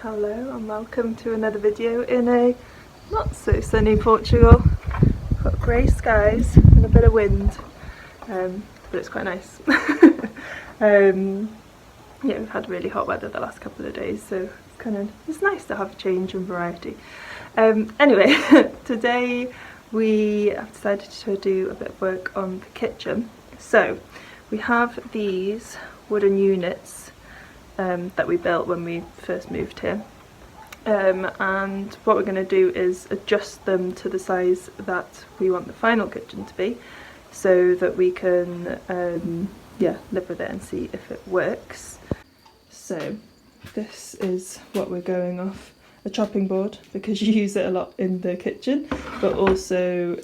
Hello and welcome to another video in a not so sunny Portugal. We've got grey skies and a bit of wind, but it's quite nice. Yeah, we've had really hot weather the last couple of days, so it's nice to have a change and variety. Anyway, today we have decided to do a bit of work on the kitchen. So we have these wooden units that we built when we first moved here, and what we're going to do is adjust them to the size that we want the final kitchen to be, so that we can live with it and see if it works. So this is what we're going off: a chopping board, because you use it a lot in the kitchen, but also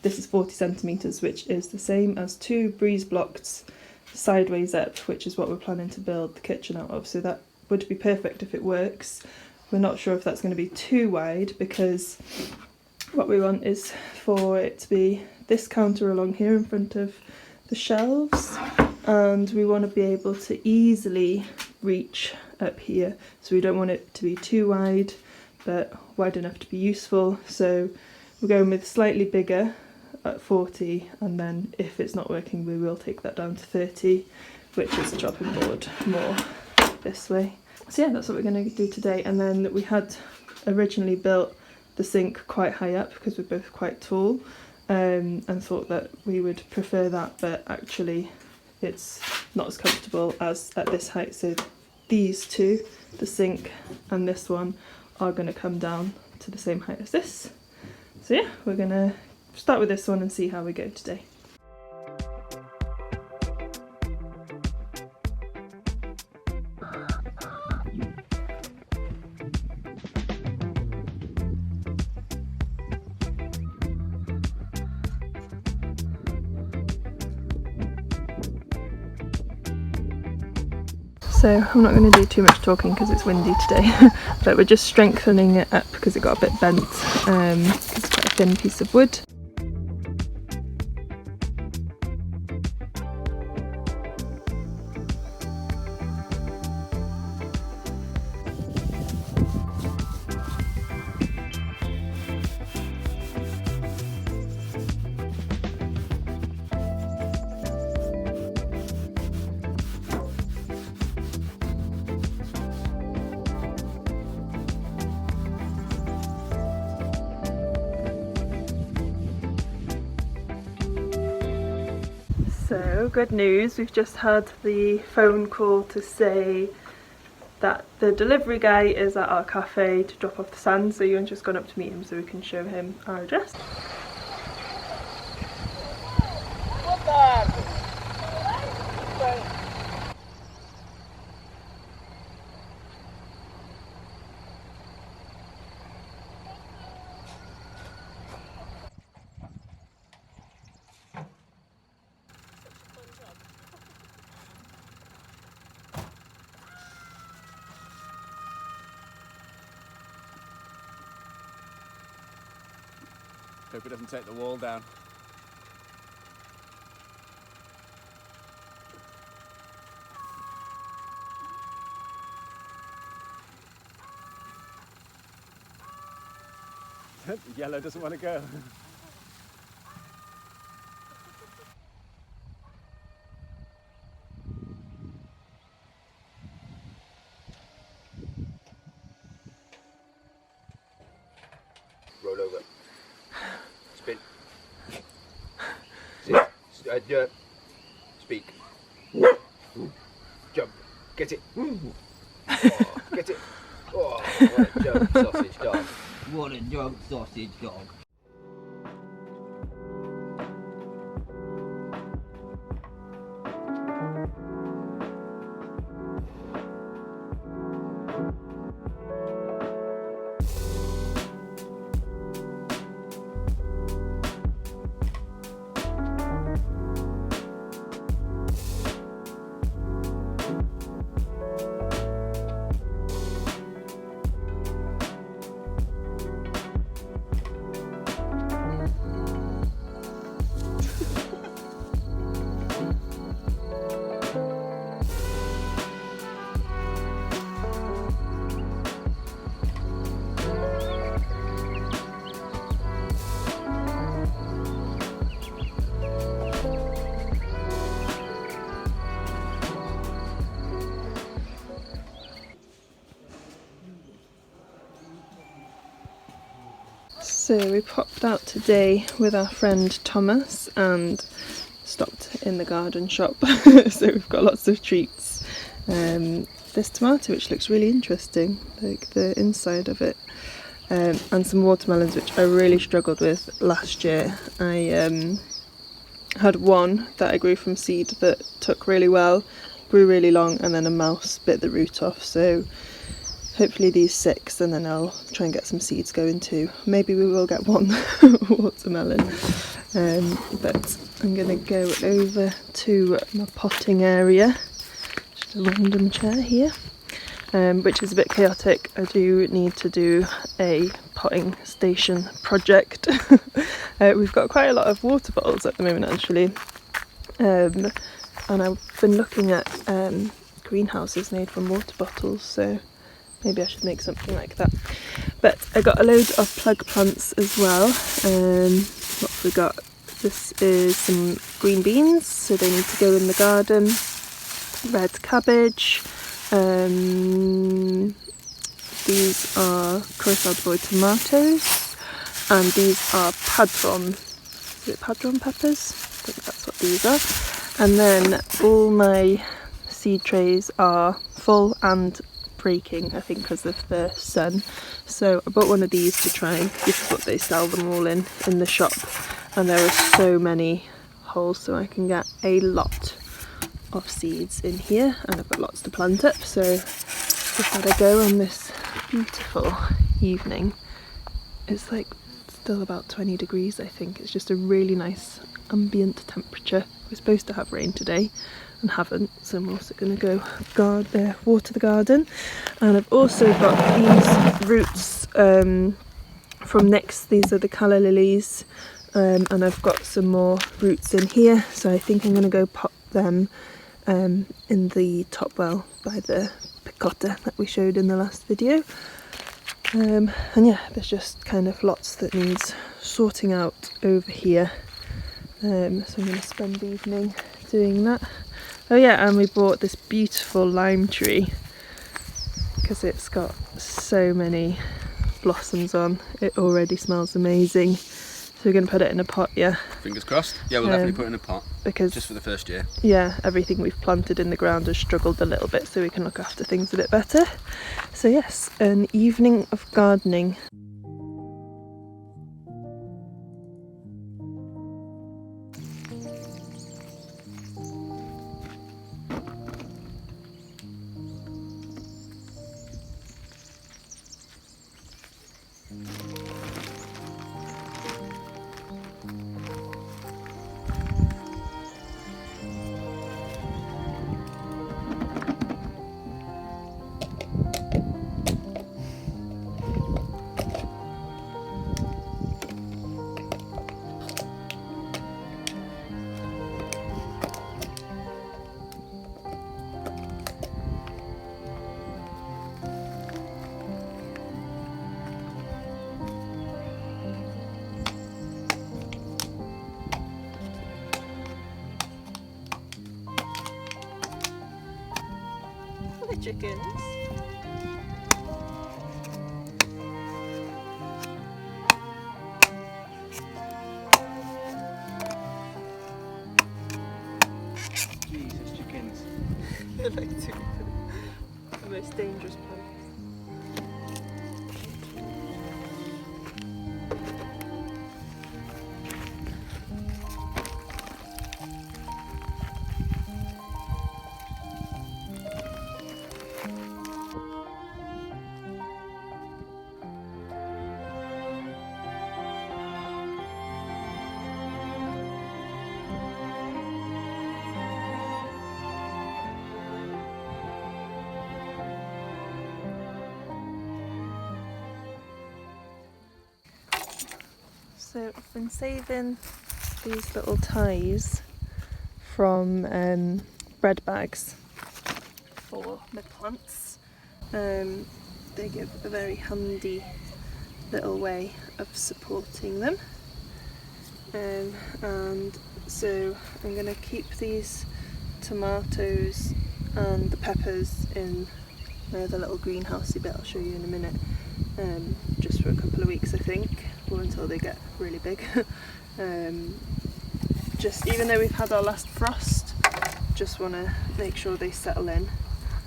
this is 40 centimetres, which is the same as 2 breeze blocks sideways up, which is what we're planning to build the kitchen out of. So that would be perfect if it works. We're not sure if that's going to be too wide, because what we want is for it to be this counter along here in front of the shelves, and we want to be able to easily reach up here, so we don't want it to be too wide but wide enough to be useful. So we're going with slightly bigger at 40, and then if it's not working we will take that down to 30, which is a chopping board more this way. So yeah, that's what we're going to do today. And then we had originally built the sink quite high up because we're both quite tall, and thought that we would prefer that, but actually it's not as comfortable as at this height. So these two, the sink and this one, are going to come down to the same height as this. So yeah, we're going to start with this one and see how we go today. So I'm not going to do too much talking because it's windy today, but we're just strengthening it up because it got a bit bent, because it's quite a thin piece of wood. So, good news, we've just had the phone call to say that the delivery guy is at our cafe to drop off the sand, so Iwan's just gone up to meet him so we can show him our address. Hope it doesn't take the wall down. The yellow doesn't want to go. Roll over. Spin. Sit. Speak. Jump. Get it. Oh, get it. Oh, what a jump, sausage dog. What a jump, sausage dog. So we popped out today with our friend Thomas and stopped in the garden shop. So we've got lots of treats. This tomato, which looks really interesting, like the inside of it, and some watermelons, which I really struggled with last year. I had one that I grew from seed that took really well, grew really long, and then a mouse bit the root off. So hopefully these 6, and then I'll try and get some seeds going too. Maybe we will get one watermelon. But I'm going to go over to my potting area. Just a random chair here, which is a bit chaotic. I do need to do a potting station project. We've got quite a lot of water bottles at the moment actually. And I've been looking at greenhouses made from water bottles, so maybe I should make something like that. But I got a load of plug plants as well. What have we got? This is some green beans, so they need to go in the garden. Red cabbage. These are Curacao boy tomatoes, and these are padron. Is it padron peppers? I think that's what these are. And then all my seed trays are full and breaking, I think because of the sun. So I bought one of these to try. This is what they sell them all in the shop, and there are so many holes, so I can get a lot of seeds in here, and I've got lots to plant up. So just had a go on this beautiful evening. It's like still about 20 degrees, I think. It's just a really nice ambient temperature. We're supposed to have rain today and haven't, so I'm also going to go water the garden. And I've also got these roots from Nick's. These are the calla lilies, and I've got some more roots in here, so I think I'm going to go pop them in the top well by the picotta that we showed in the last video. And yeah, there's just kind of lots that needs sorting out over here. So I'm going to spend the evening doing that. Oh yeah, and we bought this beautiful lime tree because it's got so many blossoms on. It already smells amazing. So we're going to put it in a pot, yeah. Fingers crossed. Yeah, we'll definitely put it in a pot. Because just for the first year. Yeah, everything we've planted in the ground has struggled a little bit, so we can look after things a bit better. So yes, an evening of gardening. The chickens. Jesus, chickens. They're like the most dangerous plants. So I've been saving these little ties from bread bags for my plants. They give a very handy little way of supporting them. And so I'm going to keep these tomatoes and the peppers in the little greenhousey bit I'll show you in a minute. just for a couple of weeks I think, or until they get really big. Just even though we've had our last frost, just want to make sure they settle in.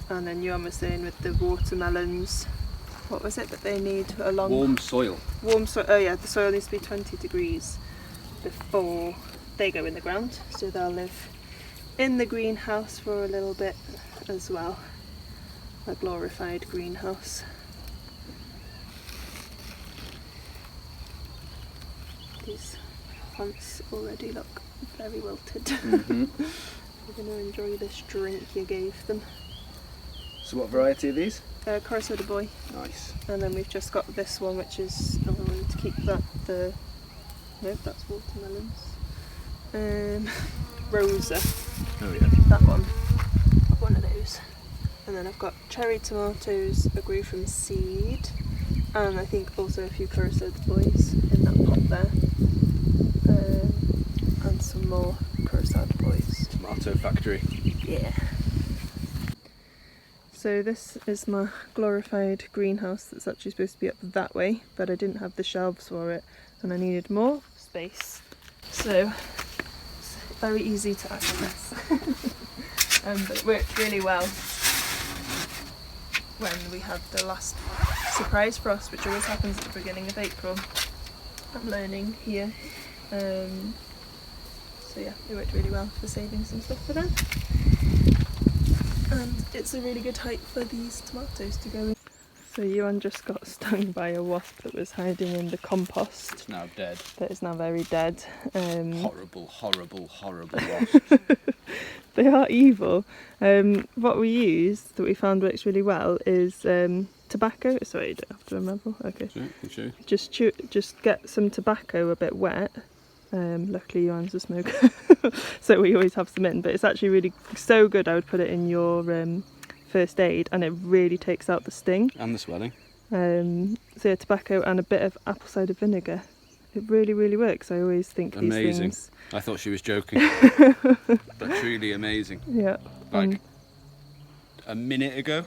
And then Iwan was saying with the watermelons, what was it that they need? A long Warm soil. Warm soil. Oh yeah, the soil needs to be 20 degrees before they go in the ground, so they'll live in the greenhouse for a little bit as well. A glorified greenhouse. These plants already look very wilted. Mm-hmm. We're going to enjoy this drink you gave them. So what variety are these? Carissa the boy. Nice. And then we've just got this one, which is, oh, we need to keep that, nope, that's watermelons. Rosa, Oh yeah. that one, I've one of those. And then I've got cherry tomatoes I grew from seed, and I think also a few Carissa the boys in that pot there. And some more Carissa the boys. Tomato factory. Yeah. So this is my glorified greenhouse that's actually supposed to be up that way, but I didn't have the shelves for it and I needed more space. So it's very easy to access. But it worked really well when we had the last surprise frost, which always happens at the beginning of April. I'm learning here. So yeah, it worked really well for saving some stuff for them. And it's a really good height for these tomatoes to go in. So Iwan just got stung by a wasp that was hiding in the compost. It's now dead. That is now very dead. Horrible, horrible, horrible wasps. They are evil. What we use that we found works really well is tobacco. Sorry, you don't have to remember. Okay. Sure. Just get some tobacco a bit wet. Luckily Iwan's a smoker, so we always have some in, but it's actually really so good. I would put it in your first aid and it really takes out the sting. And the swelling. So yeah, tobacco and a bit of apple cider vinegar. It really, really works. I always think Amazing. these things. I thought she was joking. But truly amazing. Yeah. Like a minute ago,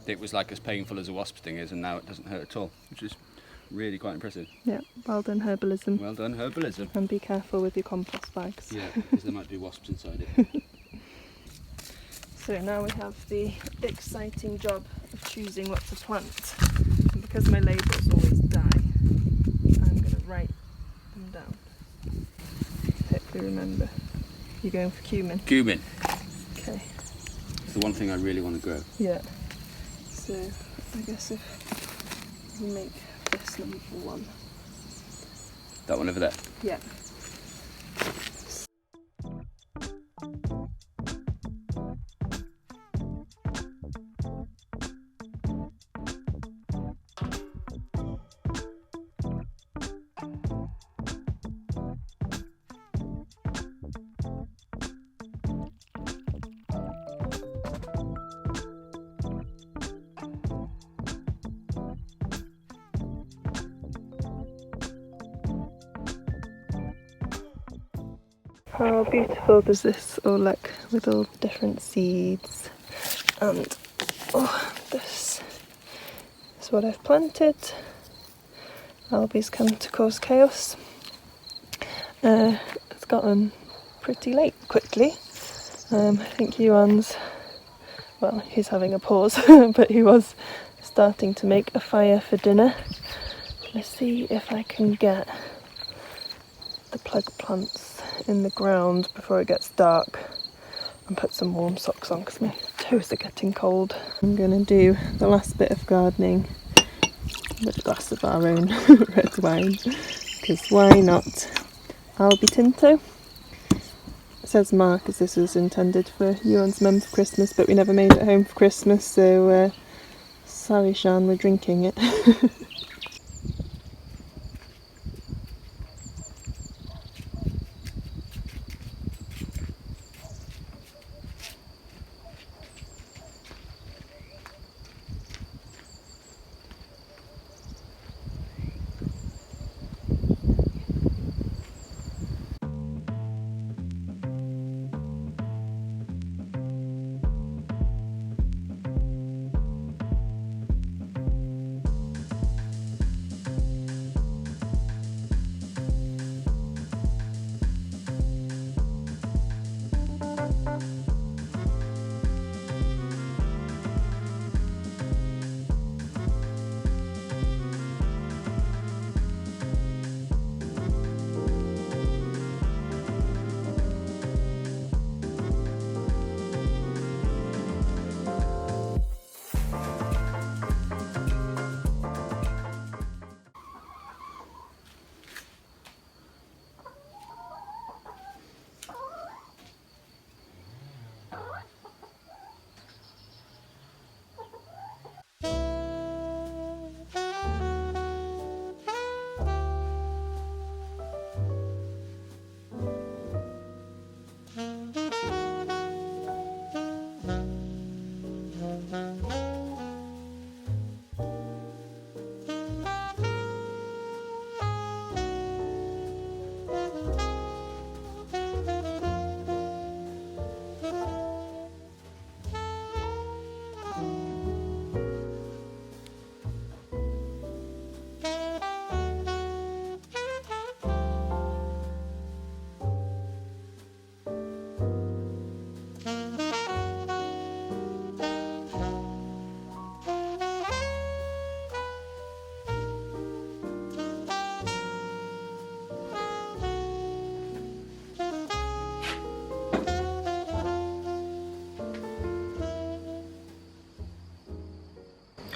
it was like as painful as a wasp sting is, and now it doesn't hurt at all, which is really quite impressive. Yeah, well done herbalism. Well done herbalism. And be careful with your compost bags. Yeah, because there might be wasps inside it. So now we have the exciting job of choosing what to plant. And because my labels always die, I'm going to write them down. Hopefully remember. You're going for cumin? Cumin. Okay. It's the one thing I really want to grow. Yeah. So I guess if we make this number 1. That one over there. Yeah. How beautiful does this all look with all different seeds, and this is what I've planted. Albi's come to cause chaos. It's gotten pretty late quickly. I think Iwan's, well, he's having a pause, but he was starting to make a fire for dinner. Let's see if I can get the plug plants in the ground before it gets dark and put some warm socks on because my toes are getting cold. I'm going to do the last bit of gardening with a glass of our own red wine, because why not? Albi Tinto. It says Mark as this was intended for Iwan's mum for Christmas, but we never made it home for Christmas, so sorry Sian, we're drinking it.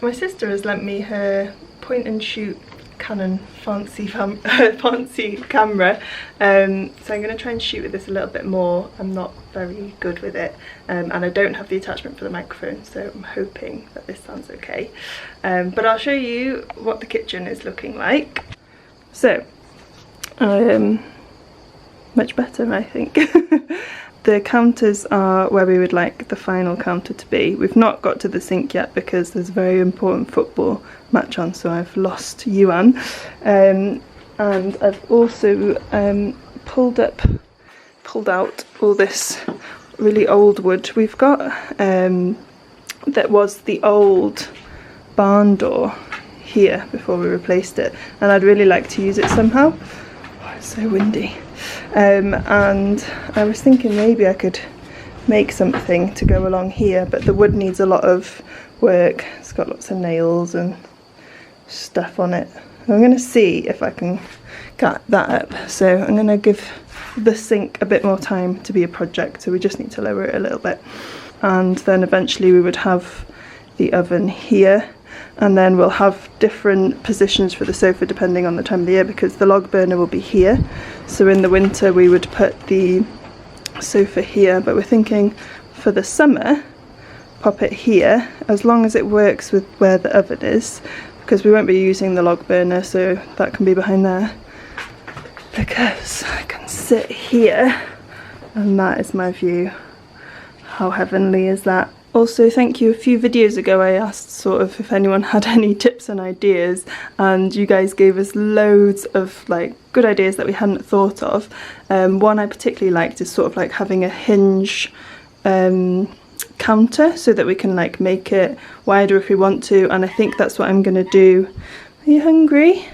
My sister has lent me her point and shoot Canon fancy camera, so I'm going to try and shoot with this a little bit more. I'm not very good with it, and I don't have the attachment for the microphone, so I'm hoping that this sounds okay. But I'll show you what the kitchen is looking like. So much better, I think. The counters are where we would like the final counter to be. We've not got to the sink yet because there's a very important football match on, so I've lost Iwan. And I've also pulled out all this really old wood we've got. That was the old barn door here before we replaced it, and I'd really like to use it somehow. Oh, it's so windy. And I was thinking maybe I could make something to go along here, but the wood needs a lot of work. It's got lots of nails and stuff on it. I'm going to see if I can get that up. So I'm going to give the sink a bit more time to be a project, so we just need to lower it a little bit. And then eventually we would have the oven here, and then we'll have different positions for the sofa depending on the time of the year, because the log burner will be here. So in the winter we would put the sofa here, but we're thinking for the summer pop it here, as long as it works with where the oven is, because we won't be using the log burner, so that can be behind there, because I can sit here and that is my view. How heavenly is that? Also, thank you. A few videos ago I asked sort of if anyone had any tips and ideas, and you guys gave us loads of like good ideas that we hadn't thought of. One I particularly liked is sort of like having a hinge counter so that we can like make it wider if we want to, and I think that's what I'm going to do. Are you hungry?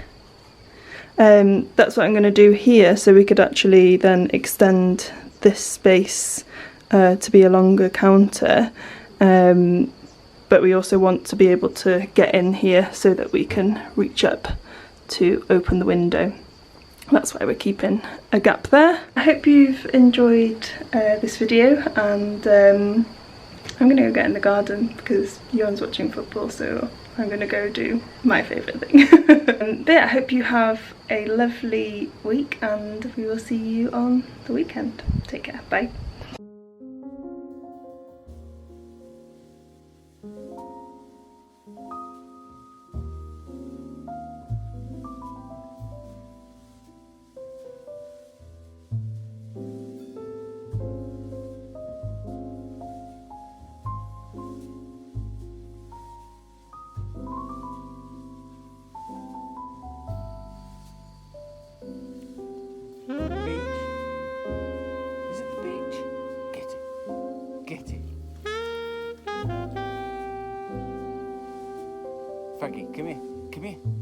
That's what I'm going to do here, so we could actually then extend this space to be a longer counter. But we also want to be able to get in here so that we can reach up to open the window. That's why we're keeping a gap there. I hope you've enjoyed this video, and I'm going to go get in the garden because Iwan's watching football, so I'm going to go do my favourite thing. But yeah, I hope you have a lovely week, and we will see you on the weekend. Take care, bye. Frankie, come here, come here.